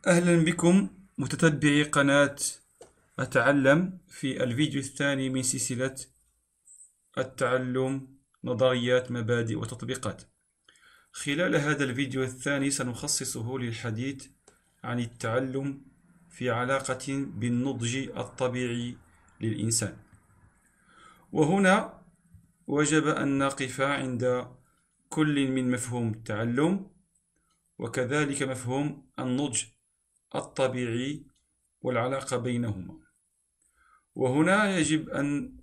أهلا بكم متتبعي قناة أتعلم في الفيديو الثاني من سلسلة التعلم نظريات مبادئ وتطبيقات. خلال هذا الفيديو الثاني سنخصصه للحديث عن التعلم في علاقة بالنضج الطبيعي للإنسان. وهنا وجب أن نقف عند كل من مفهوم التعلم وكذلك مفهوم النضج الطبيعي والعلاقة بينهما. وهنا يجب أن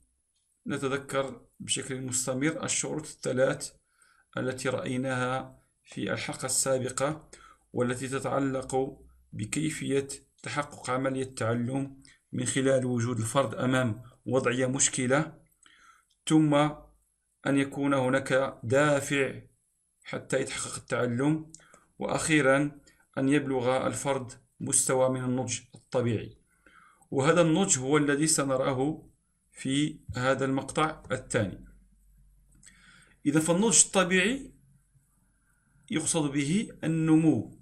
نتذكر بشكل مستمر الشروط الثلاث التي رأيناها في الحلقة السابقة، والتي تتعلق بكيفية تحقق عملية التعلم من خلال وجود الفرد أمام وضعية مشكلة، ثم أن يكون هناك دافع حتى يتحقق التعلم، وأخيرا أن يبلغ الفرد مستوى من النضج الطبيعي. وهذا النضج هو الذي سنراه في هذا المقطع الثاني. إذا فالنضج الطبيعي يقصد به النمو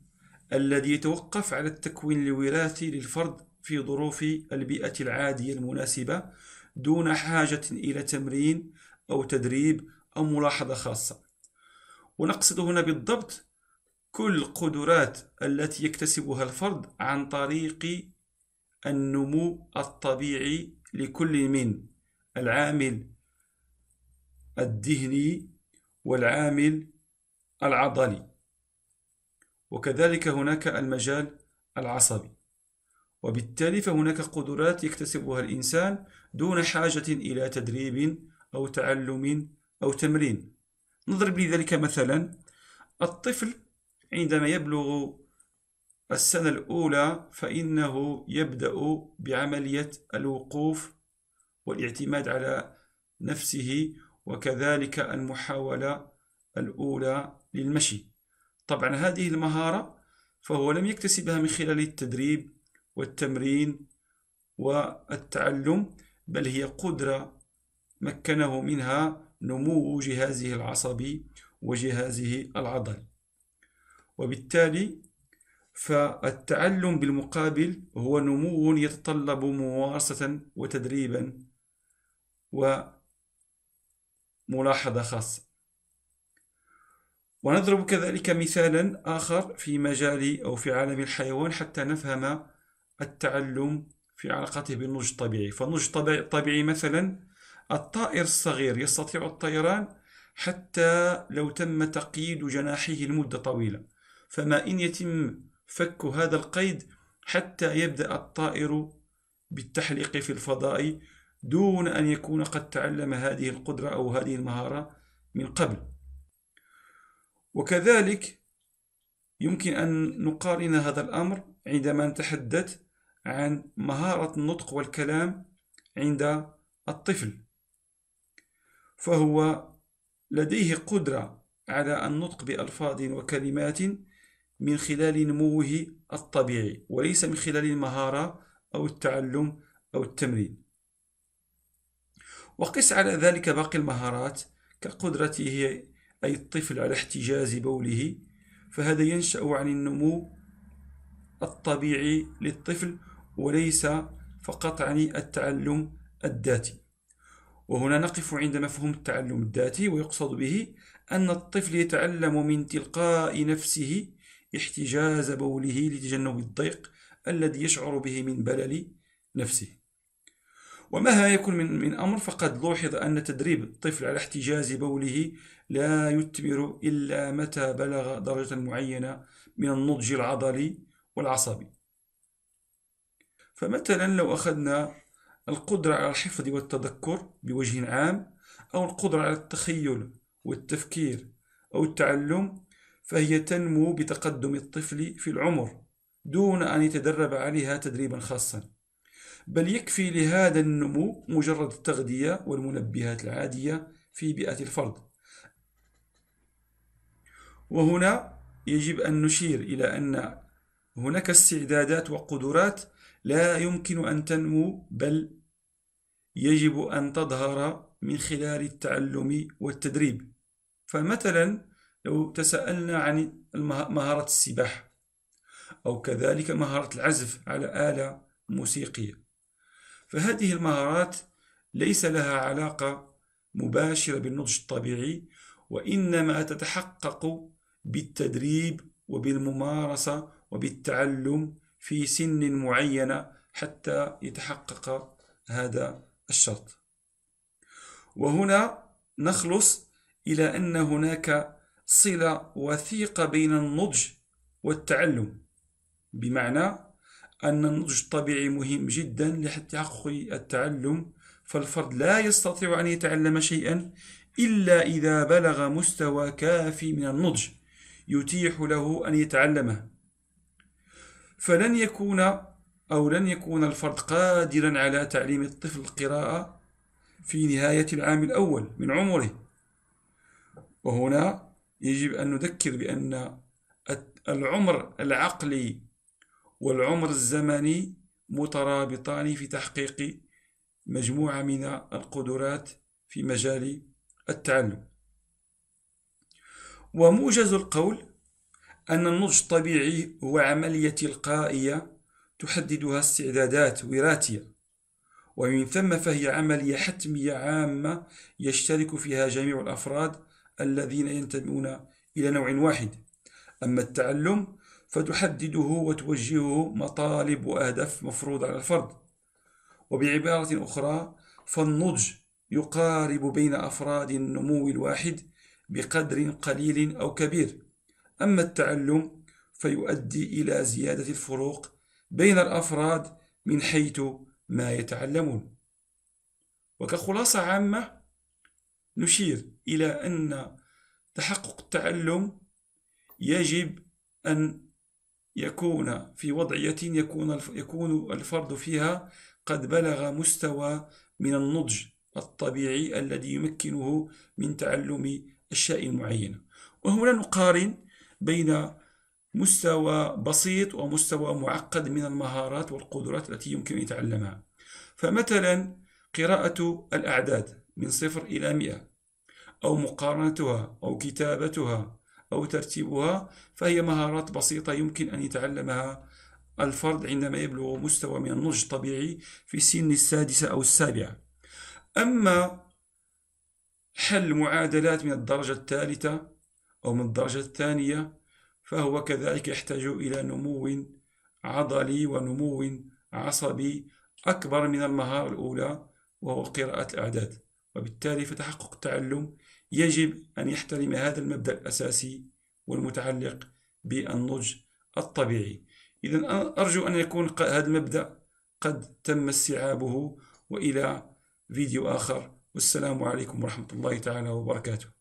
الذي يتوقف على التكوين الوراثي للفرد في ظروف البيئة العادية المناسبة دون حاجة إلى تمرين أو تدريب أو ملاحظة خاصة. ونقصد هنا بالضبط كل القدرات التي يكتسبها الفرد عن طريق النمو الطبيعي لكل من العامل الذهني والعامل العضلي، وكذلك هناك المجال العصبي. وبالتالي فهناك قدرات يكتسبها الإنسان دون حاجة إلى تدريب أو تعلم أو تمرين. نضرب لذلك مثلا الطفل عندما يبلغ السنة الأولى فإنه يبدأ بعملية الوقوف والاعتماد على نفسه، وكذلك المحاولة الأولى للمشي. طبعا هذه المهارة فهو لم يكتسبها من خلال التدريب والتمرين والتعلم، بل هي قدرة مكنه منها نمو جهازه العصبي وجهازه العضلي. وبالتالي فالتعلم بالمقابل هو نمو يتطلب ممارسة وتدريبا وملاحظة خاصة. ونضرب كذلك مثالا آخر في مجال أو في عالم الحيوان حتى نفهم التعلم في علاقته بالنضج الطبيعي. فالنضج الطبيعي مثلا الطائر الصغير يستطيع الطيران حتى لو تم تقييد جناحيه لمدة طويلة، فما إن يتم فك هذا القيد حتى يبدأ الطائر بالتحليق في الفضاء دون أن يكون قد تعلم هذه القدرة أو هذه المهارة من قبل. وكذلك يمكن أن نقارن هذا الأمر عندما نتحدث عن مهارة النطق والكلام عند الطفل، فهو لديه قدرة على النطق بألفاظ وكلمات من خلال نموه الطبيعي وليس من خلال المهارة أو التعلم أو التمرين. وقس على ذلك باقي المهارات كقدرته أي الطفل على احتجاز بوله، فهذا ينشأ عن النمو الطبيعي للطفل وليس فقط عن التعلم الذاتي. وهنا نقف عند مفهوم التعلم الذاتي، ويقصد به أن الطفل يتعلم من تلقاء نفسه احتجاز بوله لتجنب الضيق الذي يشعر به من بلل نفسه. ومهما يكن من أمر فقد لوحظ أن تدريب الطفل على احتجاز بوله لا يثمر إلا متى بلغ درجة معينة من النضج العضلي والعصبي. فمثلا لو أخذنا القدرة على الحفظ والتذكر بوجه عام، أو القدرة على التخيل والتفكير أو التعلم، فهي تنمو بتقدم الطفل في العمر دون أن يتدرب عليها تدريبا خاصا، بل يكفي لهذا النمو مجرد التغذية والمنبهات العادية في بيئة الفرد. وهنا يجب أن نشير إلى أن هناك استعدادات وقدرات لا يمكن أن تنمو، بل يجب أن تظهر من خلال التعلم والتدريب. فمثلا لو تساءلنا عن مهارة السباحة أو كذلك مهارة العزف على آلة موسيقية. فهذه المهارات ليس لها علاقة مباشرة بالنضج الطبيعي، وإنما تتحقق بالتدريب وبالممارسة وبالتعلم في سن معينة حتى يتحقق هذا الشرط. وهنا نخلص إلى أن هناك صلة وثيقة بين النضج والتعلم، بمعنى أن النضج الطبيعي مهم جدا لتحقق التعلم، فالفرد لا يستطيع أن يتعلم شيئا إلا إذا بلغ مستوى كافي من النضج يتيح له أن يتعلمه. فلن يكون الفرد قادرا على تعليم الطفل القراءة في نهاية العام الأول من عمره. وهنا يجب أن نذكر بأن العمر العقلي والعمر الزمني مترابطان في تحقيق مجموعة من القدرات في مجال التعلم. وموجز القول أن النضج الطبيعي هو عملية تلقائية تحددها استعدادات وراثية، ومن ثم فهي عملية حتمية عامة يشترك فيها جميع الأفراد الذين ينتمون إلى نوع واحد. أما التعلم فتحدده وتوجهه مطالب وأهداف مفروضة على الفرد. وبعبارة أخرى، فالنضج يقارب بين أفراد النمو الواحد بقدر قليل أو كبير، أما التعلم فيؤدي إلى زيادة الفروق بين الأفراد من حيث ما يتعلمون. وكخلاصة عامة نشير إلى أن تحقق التعلم يجب أن يكون في وضعية يكون الفرد فيها قد بلغ مستوى من النضج الطبيعي الذي يمكنه من تعلم أشياء معينة. وهنا نقارن بين مستوى بسيط ومستوى معقد من المهارات والقدرات التي يمكن أن يتعلمها. فمثلا قراءة الأعداد من 0 إلى 100، أو مقارنتها أو كتابتها أو ترتيبها، فهي مهارات بسيطة يمكن أن يتعلمها الفرد عندما يبلغ مستوى من النضج الطبيعي في سن 6 أو 7. أما حل معادلات من الدرجة 3 أو من الدرجة 2 فهو كذلك يحتاج إلى نمو عضلي ونمو عصبي أكبر من المهارة الأولى، وهو قراءة الأعداد. وبالتالي فتحقق التعلم يجب أن يحترم هذا المبدأ الأساسي والمتعلق بالنضج الطبيعي. إذن أرجو أن يكون هذا المبدأ قد تم استيعابه، وإلى فيديو آخر، والسلام عليكم ورحمة الله تعالى وبركاته.